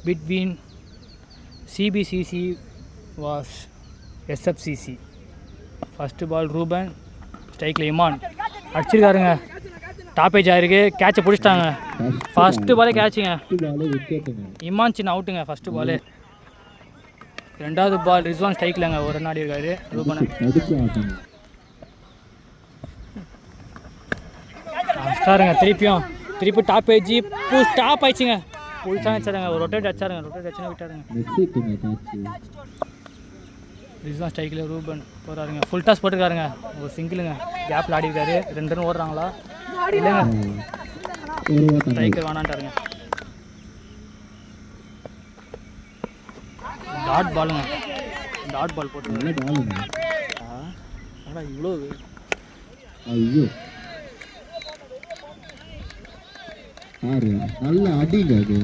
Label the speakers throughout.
Speaker 1: between CBCC was SFCC. First ball Ruben, strike Iman. அடிச்சிருக்காருங்க. டாப்பேஜ் ஆயிருக்கு. கேட்சை பிடிச்சிட்டாங்க. First பாலே கேட்சுங்க. இமான் சின்ன அவுட்டுங்க ஃபஸ்ட்டு பாலு. ரெண்டாவது பால் ரிஸ்வான் ஸ்ட்ரைக்லங்க ஒரு நாடி இருக்காரு ரூபனை. ஸ்டாருங்க திருப்பி டாப்பேஜ் ஸ்டாப் ஆயிடுச்சுங்க. புதுசாக வச்சாருங்க. ஒரு ரொட்டேட் அடிச்சாருங்க. ரொட்டேட் அடிச்சுன்னா விட்டாருங்க. ரிஸ்வான் ஸ்ட்ரைக்கில் ரூபன் போகிறாருங்க. ஃபுல் டாஸ் போட்டுருக்காருங்க. ஒரு சிங்கிளுங்க. கேப்பில் ஆடி இருக்காரு. 2 ரன் ஓடுறாங்களா இல்லைங்க. ஸ்ட்ரைக்கர் வேணான்ட்டாருங்க. டாட் பாலுங்க. டாட் பால் போட்டு ஆனால் இவ்வளோ
Speaker 2: ஐயோ நல்ல அடிங்க. அது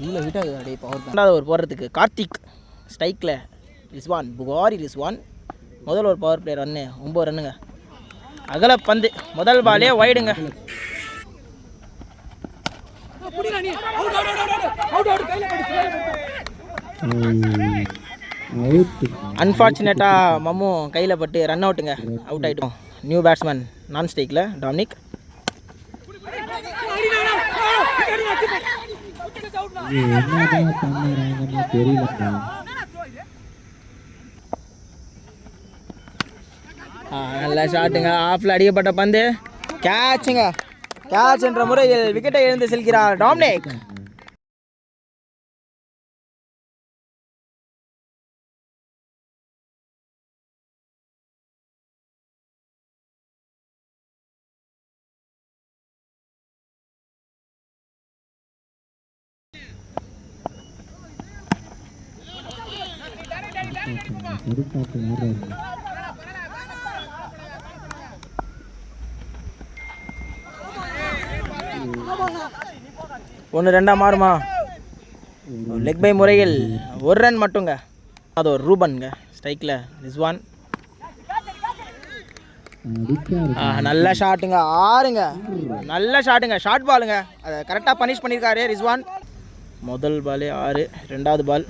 Speaker 3: இவ்வளோ விட்டாது அடி பவர். ரெண்டாவது ஒரு போடுறதுக்கு கார்த்திக் ஸ்ட்ரைக்கில் ரிஸ்வான் புகாரி ரிஸ்வான். முதல் ஒரு பவர் பிளேயர் ரன்னு 9 ரன்னுங்க. அகல பந்து முதல் பாலே வைடுங்க. அன்ஃபார்ச்சுனேட்டாக மம்மு கையில் பட்டு ரன் அவுட்டுங்க. அவுட் ஆகிட்டோம். நியூ பேட்ஸ்மேன் நான் ஸ்ட்ரைக்கில் டாமினிக். நல்ல ஷாட்டுங்க. ஆஃபில் அடிக்கப்பட்ட பந்து கேட்சுங்க. கேட்ச் என்ற முறையில் விக்கெட்டை எழுந்து செல்கிறார் டாமினிக். ஒன்று ரெண்டா மாறுமா? லெக் பை முறையில் 1 ரன் மட்டுங்க. அது ஒரு ரூபன்ங்க. ஸ்ட்ரைக்கில் ரிஸ்வான். நல்ல ஷாட்டுங்க. 6ங்க. நல்ல ஷாட்டுங்க. ஷார்ட் பாலுங்க. அதை கரெக்டாக பனிஷ் பண்ணியிருக்காரு ரிஸ்வான். முதல் பாலே 6. ரெண்டாவது பால்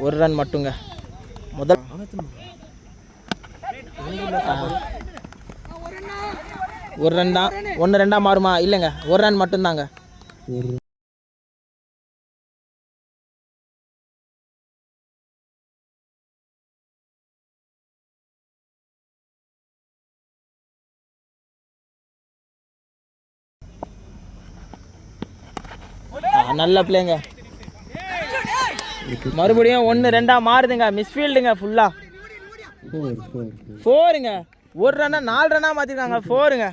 Speaker 3: ஒரு ரன் மட்டுங்க. முதல் 1 ரன் தான். 1 ரெண்டா மாறுமா? இல்லைங்க, 1 ரன் மட்டும்தாங்க. நல்ல பிளேங்க. மறுபடியும் 1 ரெண்டா மாறுதுங்க. மிஸ்ஃபீல்டுங்க. ஃபுல்லாக 4ங்க. 1 ரன்னா 4 ரன்னா மாற்றிருக்காங்க. 4ங்க.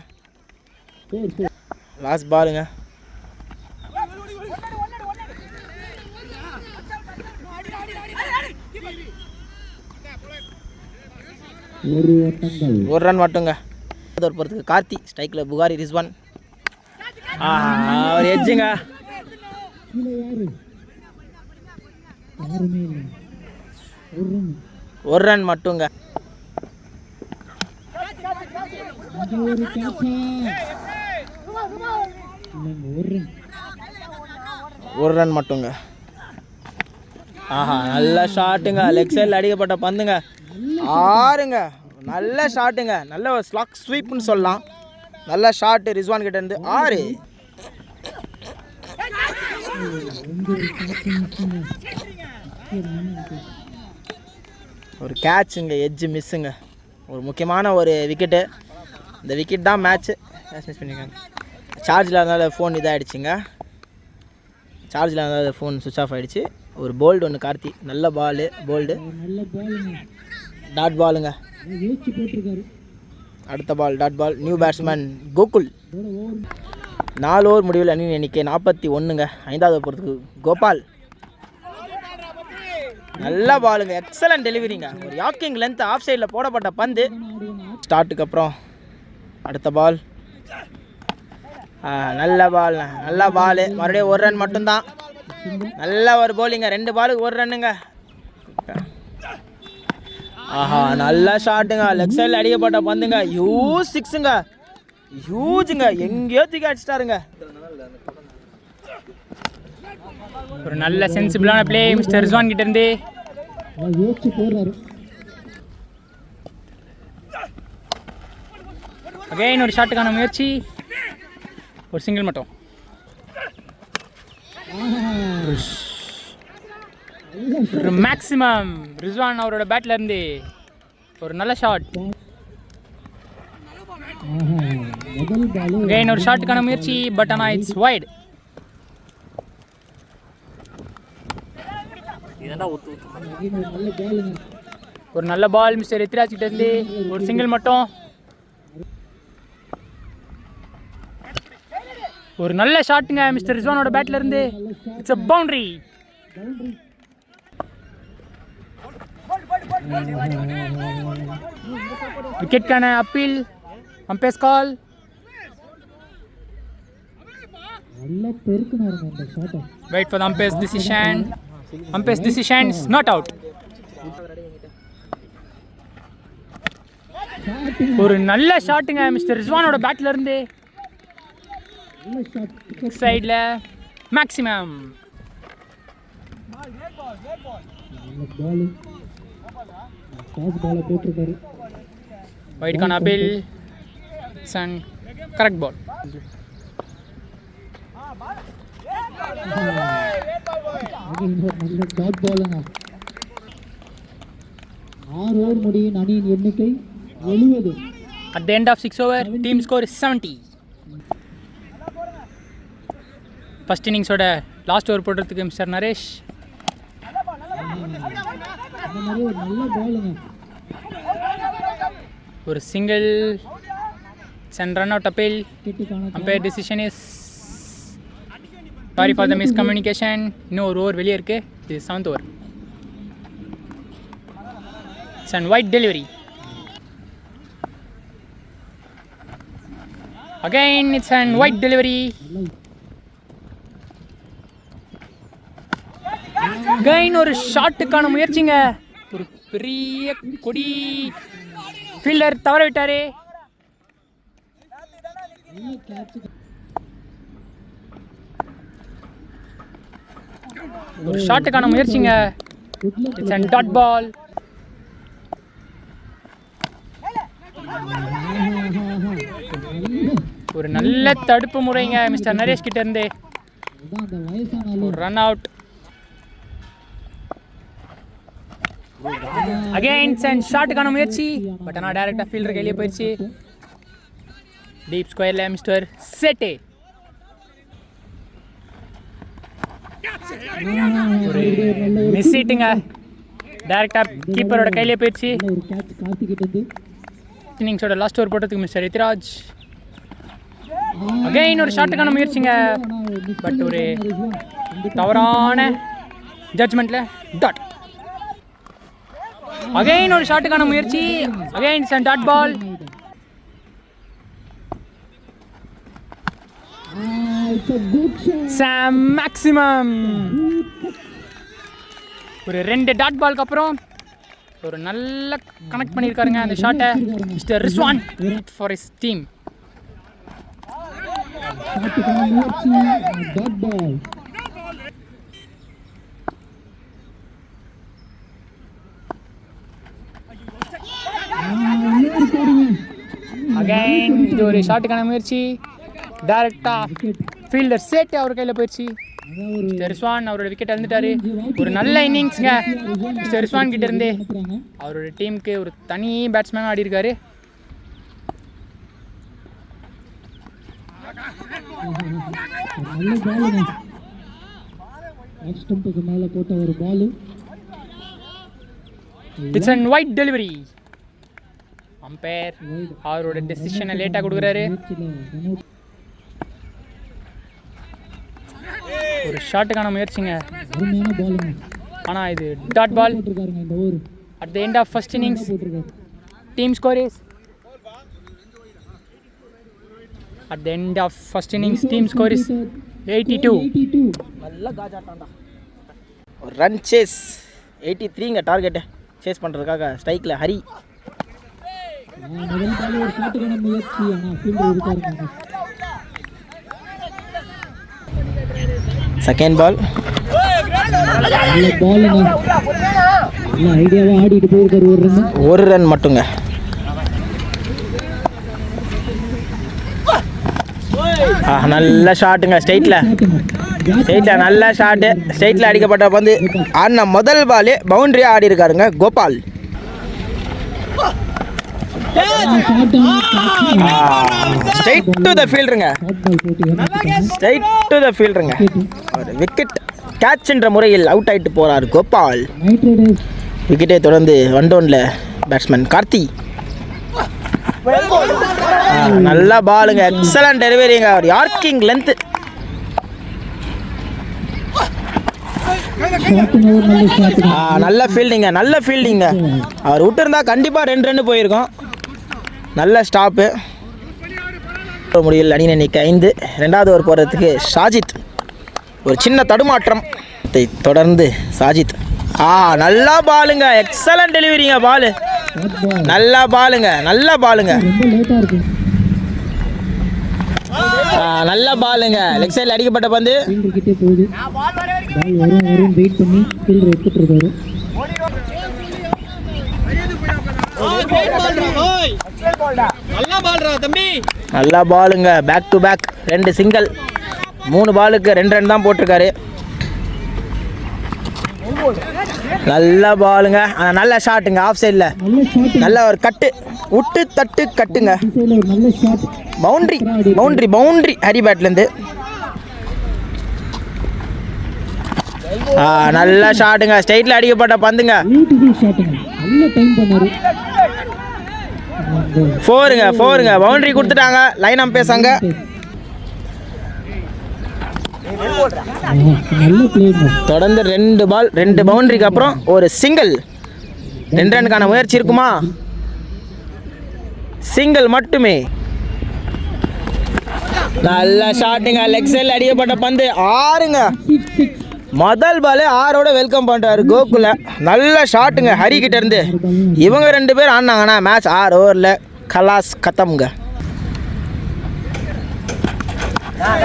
Speaker 3: லாஸ்ட் பாலுங்க. ஒரு ரன் மட்டுங்க. பொறுத்துக்கு கார்த்தி ஸ்ட்ரைக்கில் புகாரி ரிஸ்வான். ஒரு எட்ஜுங்க. ஒரு ரன் மட்டுங்க. ஒரு ரன் மட்டுங்க. நல்ல ஷாட்டுங்க. லெக் சைடில் அடிக்கப்பட்ட பந்துங்க. 6ங்க. நல்ல ஷாட்டுங்க. நல்ல ஒரு ஸ்லாக் ஸ்வீப்னு சொல்லலாம். நல்ல ஷாட்டு ரிஸ்வான் கிட்ட இருந்து. 6. ஒரு கேட்சுங்க. எட்ஜு மிஸ்ஸுங்க. ஒரு முக்கியமான ஒரு விக்கெட்டு. இந்த விக்கெட் தான் மேட்ச்சு. மிஸ் பண்ணியிருக்காங்க. சார்ஜில் இருந்தாலும் ஃபோன் இதாகிடுச்சிங்க. சார்ஜில் இருந்தாலும் ஃபோன் சுவிட்ச் ஆஃப் ஆகிடுச்சு. ஒரு போல்டு ஒன்று கார்த்தி. நல்ல பாலு. போல்டு டாட் பாலுங்க. அடுத்த ball dot ball. New batsman Gokul. 4 over முடிவில் அணி எண்ணிக்கை 41ங்க. 5வது போகிறதுக்கு கோபால். நல்ல பாலுங்க. எக்ஸலன்ட் டெலிவரிங்க. ஒரு யாக்கிங் லென்த் ஆஃப் சைடில் போடப்பட்ட பந்து. ஸ்டார்ட்டுக்கு அப்புறம் அடுத்த பால். நல்ல பால். நல்ல பால். மறுபடியும் 1 ரன் மட்டும்தான். நல்ல ஒரு போலிங்க. 2 பாலுக்கு 1 ரன்னுங்க. நல்ல ஷாட்டுங்க. லெக் சைடில் அடிக்கப்பட்ட பந்துங்க. 6ங்க. ஹியூஜுங்க, எங்கேயோ தூக்கி அடிச்சிட்டாருங்க.
Speaker 1: ஒரு நல்ல சென்சிபிளான ப்ளே மிஸ்டர் ரிஸ்வான் கிட்ட இருந்து.
Speaker 2: யோசிச்சு போடுறாரு.
Speaker 1: அகைன் ஒரு ஷாட்டுக்கான முயற்சி, ஒரு சிங்கிள் மட்டும். ஒரு மேக்ஸிமம் ரிஸ்வான் அவரோட பேட்ல இருந்து ஒரு நல்ல ஷாட். அகைன் ஒரு ஷாட்டுக்கான முயற்சி, பட் ஆனால் இட்ஸ் வைட். ஒரு நல்ல பால் மிஸ்டர் எத்ராஜ் கிட்ட இருந்து, ஒரு சிங்கிள் மட்டும். ஒரு நல்ல ஷாட்டுங்க மிஸ்டர் ரிஸ்வானோட பேட்ல இருந்து. It's a boundary. விக்கெட்கான அப்பீல், அம்பேர்ஸ் கால்.
Speaker 2: நல்லா பெருக்குனாருங்க அந்த ஷாட்டை.
Speaker 1: Wait for the umpire's decision. Umpire's decision is not out. ஒரு நல்ல ஷாட்டுங்க மிஸ்டர் ரிஸ்வானோட பேட்ல இருந்து. சைடில் மேக்ஸிமம். வைடுக்கான அப்பீல், சன் கரெக்ட் பால்.
Speaker 2: நல்ல டாட் பாலுங்க. 6 ஓவர் முடியும். அணியின் எண்ணிக்கை 70.
Speaker 1: At the end of 6 overs, team score is 70. First இன்னிங்ஸோட லாஸ்ட் ஓவர் போடுறதுக்கு மிஸ்டர் நரேஷ். ஒரு சிங்கிள், சென் run out appeal. Umpire decision is sorry for the miscommunication. இன்னும் ஒரு ஓவர் வெளியே இருக்குது. இது 7th over. It's and wide delivery. Again it's and wide delivery. Again ஒரு ஷாட்டுக்கான முயற்சிங்க. ஒரு பெரிய கொடி ஃபீல்டர் தவற விட்டாரே. ஒரு ஷாட்டுக்கான முயற்சிங்க. It's and dot ball. ஒரு நல்ல தடுப்பு முறைங்க மிஸ்டர் நரேஷ் கிட்ட இருந்து. ஒரு ரன் அவுட். அகைன்ஸ் அண்ட் ஷாட்டுக்கான முயற்சி, பட் ஆனால் டைரக்டாக ஃபீல்டர் கையிலே போயிடுச்சு. டீப் ஸ்கொயரில் மிஸ்டர் செட்டே. ஒரு மிஸ் ஹிட்டுங்க, டைரக்டாக கீப்பரோட கையிலே போயிடுச்சு. இன்னிங்ஸோட லாஸ்ட் ஓவர் போட்டதுக்கு மிஸ்டர் எத்ராஜ். அகைன் ஒரு ஷாட்டுக்கான முயற்சிங்க, பட் ஒரு தவறான ஜட்ஜ்மெண்ட்டில் டாட். அகைன் ஒரு ஷாட்டுக்கான முயற்சி, again and dot ball. Maximum. ஒரு 2 டாட் பால்க்கு அப்புறம் ஒரு நல்ல கனெக்ட் பண்ணியிருக்காருங்க அந்த ஷாட்டை mister Rizwan for his team. Again இது ஒரு ஷாட்டுக்கான முயற்சி, டைரக்டாக ஃபீல்டர் சேட்டு அவர் கையில் போயிடுச்சு. மிஸ்டர் ரிஸ்வான் அவரோட விக்கெட் இழந்துட்டாரு. ஒரு நல்ல இன்னிங்ஸுங்க மிஸ்டர் ரிஸ்வான் கிட்ட இருந்து. அவரோட டீமுக்கு ஒரு தனி பேட்ஸ்மேனாக ஆடி இருக்காரு. It's and wide delivery. Umpire அவரோட டெசிஷனை லேட்டாக கொடுக்குறாரு. ஒரு ஷாட்டுக்கான முயற்சிங்க, ஆனால் இது dot ball. At the end of first innings team score is at the end of first innings team score is 82.
Speaker 3: நல்ல காஜாட்டாண்டா. ஒரு ரன் சேஸ் 83ங்க டார்கெட்டு சேஸ் பண்ணுறதுக்காக ஸ்ட்ரைக்கில் ஹரி.
Speaker 2: முதல் பால் ஒரு ஷாட்டுக்கான முயற்சி, ஆனால் ஃபீல்டர் இருக்காருங்க.
Speaker 3: Second ball.
Speaker 2: நல்ல பாலுங்க, நல்ல ஐடியாவாக ஆடிட்டு போயிருக்காரு.
Speaker 3: ஒரு ரன் மட்டுங்க. நல்ல ஷாட்டுங்க, ஸ்ட்ரைட்டில் நல்ல ஷாட்டு. ஸ்ட்ரைட்டில் அடிக்கப்பட்ட பந்து ஆடின முதல் பாலே பவுண்டரியாக ஆடி இருக்காருங்க கோபால். ஸ்ட்ரைட் டு த ஃபீல்டுங்க, ஸ்ட்ரைட் டு த ஃபீல்டுங்க. அவர் விக்கெட் கேட்ச்ன்ற முறையில் அவுட் ஆகிட்டு போகிறார் கோபால். விக்கெட்டை தொடர்ந்து ஒன்டவுனில் பேட்ஸ்மேன் கார்த்தி. நல்ல பாலுங்க, எக்ஸலண்ட் டெலிவரிங்க. அவர் யார்க்கிங் லென்த். நல்ல ஃபீல்டிங்க, நல்ல ஃபீல்டிங்க. அவர் விட்டுருந்தா கண்டிப்பாக 2 ரன் போயிருக்கோம். நல்ல ஸ்டாப்பு. முடியல, அணி எண்ணிக்கை 5. 2வது ஓவர் போகிறதுக்கு சாஜித். ஒரு சின்ன தடுமாற்றம். தொடர்ந்து சாஜித். நல்லா பாலுங்க, எக்ஸலண்ட் டெலிவரிங்க. பாலு நல்லா பாலுங்க, நல்ல பாலுங்க, நல்ல பாலுங்க. லெக் சைடில் அடிக்கப்பட்ட பந்து நல்லா பாலுங்க. Back to back 2 single. 3 பாலுக்கு 2 ரன் தான் போட்டிருக்காரு. நல்ல பாலுங்க, நல்ல ஷாட்டுங்க. ஆஃப் சைடில் நல்ல ஒரு கட்டு, விட்டு தட்டு கட்டுங்க. பவுண்ட்ரி பவுண்ட்ரி பவுண்ட்ரி ஹரி பேட்லேருந்து. நல்ல ஷாட்டுங்க, ஸ்ட்ரைட்டில் அடிக்கப்பட்ட பந்துங்க. 4ங்க பவுண்டரி கொடுத்துட்டாங்க. லைன் அம்பேர்ஸாங்க. தொடர்ந்து 2 பால் 2 பவுண்டரிக்கு அப்புறம் ஒரு சிங்கிள். 2 ரனுக்கான முயற்சி இருக்குமா? சிங்கிள் மட்டுமே. நல்ல ஷாட்டுங்க, லெக் சைடில் அடிக்கப்பட்ட பந்து 6ங்க. முதல் பாலே 6ஓட வெல்கம் பண்ணுறாரு கோகுல. நல்ல ஷாட்டுங்க ஹரி கிட்ட இருந்து. இவங்க 2 பேர் ஆடினாங்கன்னா மேட்ச் 6 ஓவரில் கலாஸ் கத்தம்ங்க.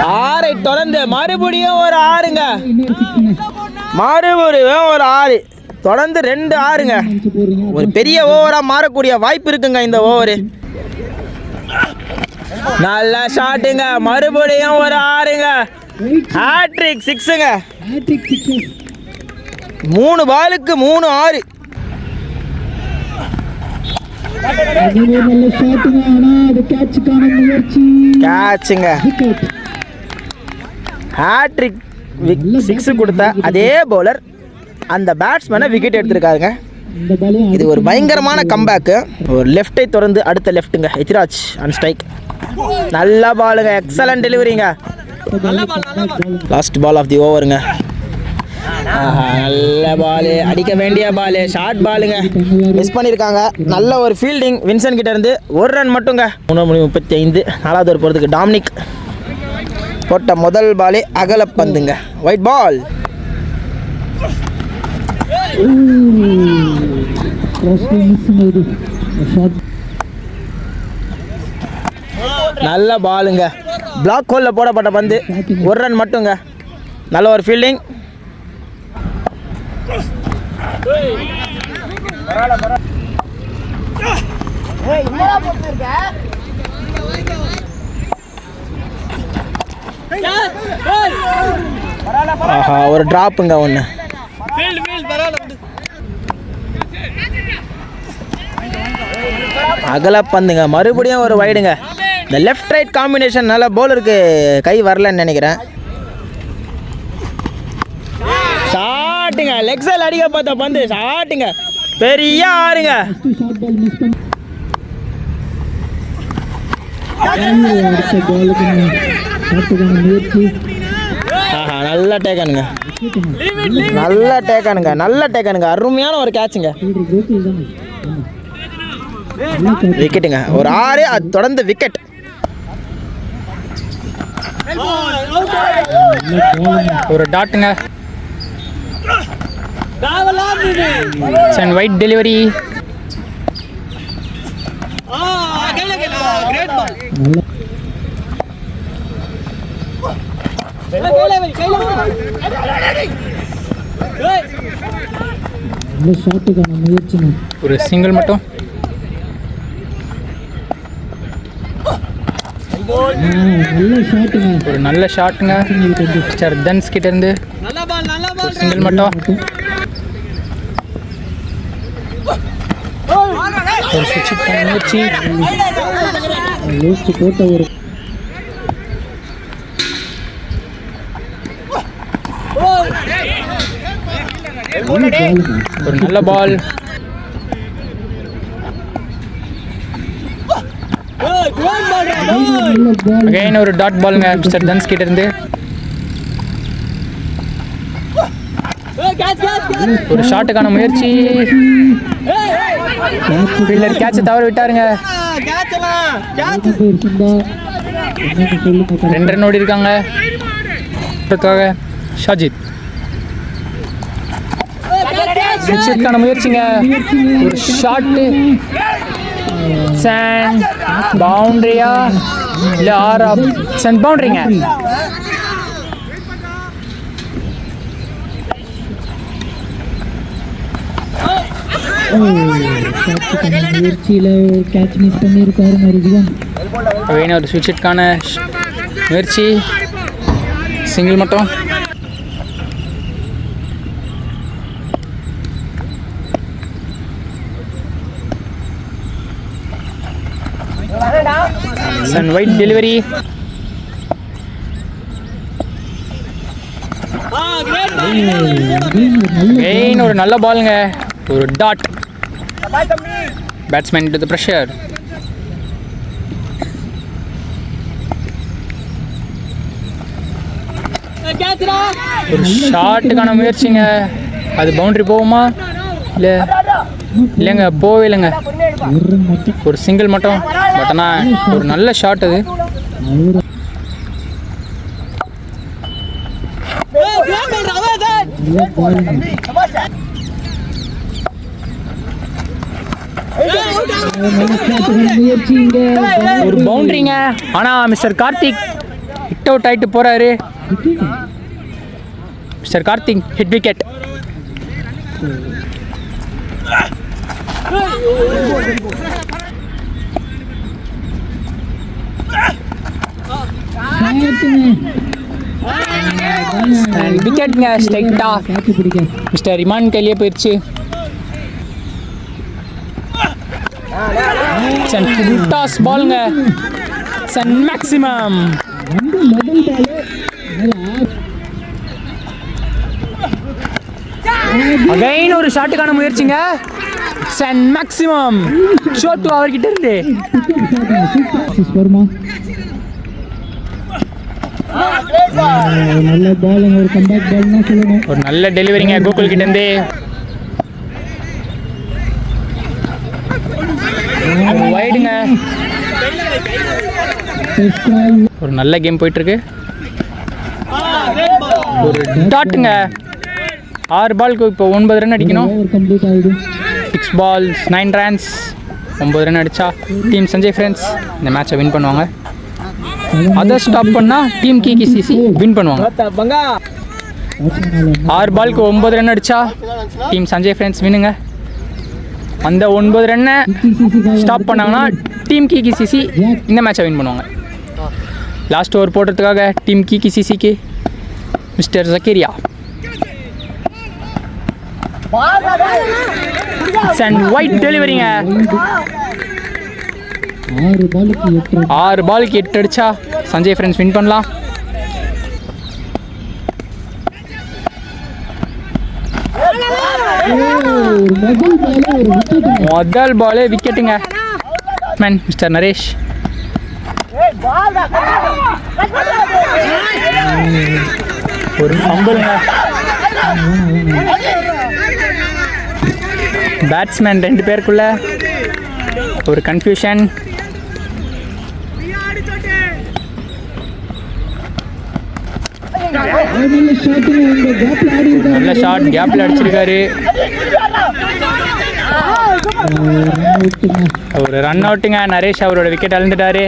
Speaker 3: 6 தொடர்ந்து மறுபடியும் ஒரு 6ங்க. மறுபடியும் ஒரு 6. தொடர்ந்து 2 6ங்க. ஒரு பெரிய ஓவராக மாறக்கூடிய வாய்ப்பு இருக்குங்க இந்த ஓவரு. நல்ல ஷாட்டுங்க, மறுபடியும் ஒரு 6ங்க. ஹேட்ரிக் 6ங்க. 3 பாலுக்கு 3 6. கேட்சுங்க. ஹேட்ரிக் 6 கொடுத்த அதே பவுலர் அந்த பேட்ஸ்மேனை விக்கெட் எடுத்திருக்காருங்க. இது ஒரு பயங்கரமான கம்பேக்கு. ஒரு லெஃப்டை தொடர்ந்து அடுத்த லெஃப்ட்டுங்க. Ethiraj and strike. நல்ல பாலுங்க, எக்ஸலண்ட் டெலிவரிங்க. லாஸ்ட் பால் ஆஃப் தி ஓவருங்க. நல்ல பாலு, அடிக்க வேண்டிய பாலு, ஷார்ட் பாலுங்க. மிஸ் பண்ணியிருக்காங்க. நல்ல ஒரு ஃபீல்டிங் வின்சன் கிட்ட இருந்து. 1 ரன் மட்டுங்க. 3:35. 4வது ஓவர் போகிறதுக்கு டாமினிக். போட்ட முதல் பாலே அகல பந்துங்க. White ball. நல்ல பாலுங்க. பிளாக் ஹோலில் போடப்பட்ட பந்து. 1 ரன் மட்டுங்க. நல்ல ஒரு ஃபீல்டிங். ஒரு டிராப்புங்க ஒன்று. அகல பந்துங்க. மறுபடியும் ஒரு வைடுங்க. இந்த லெஃப்ட் ரைட் காம்பினேஷன் நல்ல பவுலருக்கு கை வரலன்னு நினைக்கிறேன். ஷாட்டுங்க, லெக் சைடில் அடிக்க பார்த்த பந்து ஷாட்டுங்க. பெரிய 6ங்க. நல்ல டேக்கனுங்க, நல்ல டேக்கனுங்க, நல்ல டேக்கனுங்க. அருமையான ஒரு கேட்சுங்க. விக்கெட்டுங்க. ஒரு 6. அது தொடர்ந்து விக்கெட்.
Speaker 1: ஒரு டாட்டுங்க. White delivery.
Speaker 2: நல்ல ஷாட்டுக்கான முயற்சிங்க.
Speaker 1: ஒரு சிங்கிள் மட்டும்.
Speaker 2: நல்ல ஷாட்டுங்க.
Speaker 1: ஒரு நல்ல ஷாட்டுங்க மிஸ்டர் தன்ஸ் கிட்ட இருந்து. ஒரு சிங்கிள் மட்டும். ஒரு சுவிட்ச் முயற்சி.
Speaker 2: லூஸ்ட் போட்ட ஒரு
Speaker 1: ஒரு நல்ல பால். அகைன் ஒரு டாட் பாலுங்க மிஸ்டர் தன்ஸ் கிட்ட இருந்து. ஒரு ஷாட்டுக்கான முயற்சி. ஃபீல்டர் கேட்சை தவற விட்டாருங்க. 2 ரன் ஓடி இருக்காங்க. ஷாஜித் சிக்ஸுக்கான முயற்சிங்க. ஒரு ஷாட்டு. சேண்ட் பவுண்டரியா இல்லை ஆரா? சேண்ட் பவுண்டரிங்க.
Speaker 2: முயற்சியில் கேட்ச் மிஸ் பண்ணியிருக்காரு மருதிவன்.
Speaker 1: வேணும் ஒரு சுவிட்சுக்கான முயற்சி. சிங்கிள் மட்டும். Sun white delivery. மெயின் ஒரு நல்ல பாலுங்க. ஒரு dot. Batsman to the pressure. ஒரு ஷாட்டுக்கான முயற்சிங்க. அது பவுண்டரி போகுமா இல்லை? இல்லைங்க, போவே இல்லைங்க. ஒரு சிங்கிள் மட்டும். பட் ஆனால் ஒரு நல்ல ஷாட் அது. ஒரு பவுண்டரிங்க. ஆனால் மிஸ்டர் கார்த்திக் ஹிட் அவுட் ஆகிட்டு போகிறாரு. Mister Karthik hit wicket. விக்கெட்டுங்க ஸ்ட்ரைட்டா மிஸ்டர் இமான் கையிலே போயிடுச்சு. டாஸ் பாலுங்க. Sun maximum. அகைன் ஒரு ஷாட்டுக்கான முயற்சிங்க. சன் மேக்ஸிமம் ஷோட்டு அவர்கிட்ட இருந்து.
Speaker 2: நல்ல பாலுங்க. ஒரு கம்பேக் பால்னா சொல்லணும்.
Speaker 1: ஒரு நல்ல டெலிவரிங்க கோகுல் கிட்ட இருந்து. வைடுங்க. ஒரு நல்ல கேம் போயிட்டு இருக்கு. ஒரு டாட்டுங்க. 6 பாலுக்கு இப்போ 9 ரன் அடிக்கணும். 6 balls 9 runs. 9 ரன் அடித்தா டீம் சஞ்சய் ஃப்ரெண்ட்ஸ் இந்த மேட்சை வின் பண்ணுவாங்க. அதை ஸ்டாப் பண்ணால் டீம் KKCC வின் பண்ணுவாங்க. 6 பாலுக்கு 9 ரன் அடித்தா டீம் சஞ்சய் ஃப்ரெண்ட்ஸ் வின்னுங்க. அந்த 9 ரன்னை ஸ்டாப் பண்ணாங்கன்னா டீம் KKCC இந்த மேட்சை வின் பண்ணுவாங்க. லாஸ்ட் ஓவர் போடுறதுக்காக டீம் KKCCக்கு மிஸ்டர் ஜக்கரியா. அண்ட் ஒயிட் டெலிவரிங்க. 6 பாலுக்கு 8 அடிச்சா சஞ்சய் ஃப்ரெண்ட்ஸ் வின் பண்ணலாம். முதல் பாலே விக்கெட்டுங்க. Man mister Naresh. ஒரு ஃபம்பிளுங்க. பேட்ஸ்மேன் 2 பேருக்குள்ள ஒரு கன்ஃபியூஷன். நல்ல ஷாட் கேப்ல அடிச்சிருக்காரு. ஒரு ரன் அவுட்டுங்க. நரேஷ் அவரோட விக்கெட் இழந்துட்டாரு.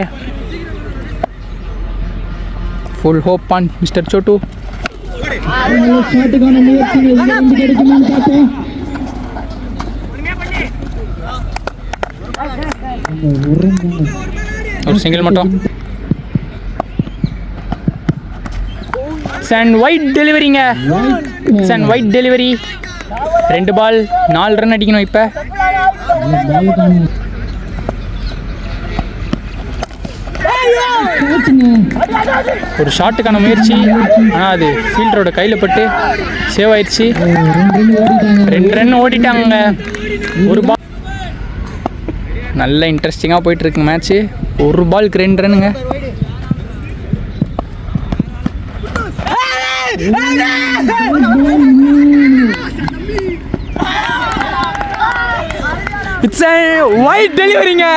Speaker 1: Full hope on mister Chotu.
Speaker 2: நல்ல ஷாட்டுக்கான முயற்சிகள் இங்க வந்து கிடைக்குமான்னு பார்ப்போம்.
Speaker 1: ஒரு சிங்கிள் மட்டும். அண்ட் ஒயிட் டெலிவரிங்க. And wide delivery. 2 ball 4 run அடிக்கணும் இப்போ. ஒரு ஷாட்டுக்கான முயற்சி, ஆனால் அது ஃபீல்டரோட கையில் பட்டு சேவ் ஆயிடுச்சு. 2 ரன் ஓடிட்டாங்க. ஒரு பால். நல்ல இன்ட்ரெஸ்டிங்காக போயிட்டுருக்குங்க மேட்ச்சு. ஒரு பாலுக்கு 2 ரன்னுங்க. இட்ஸ் a white டெலிவரிங்க.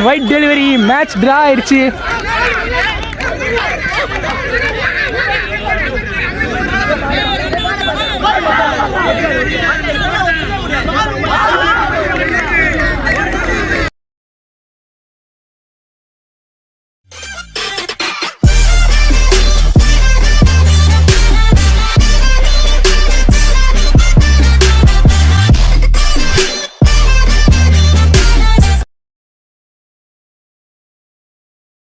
Speaker 1: Wide delivery. மேட்ச் ட்ரா ஆயிடுச்சு.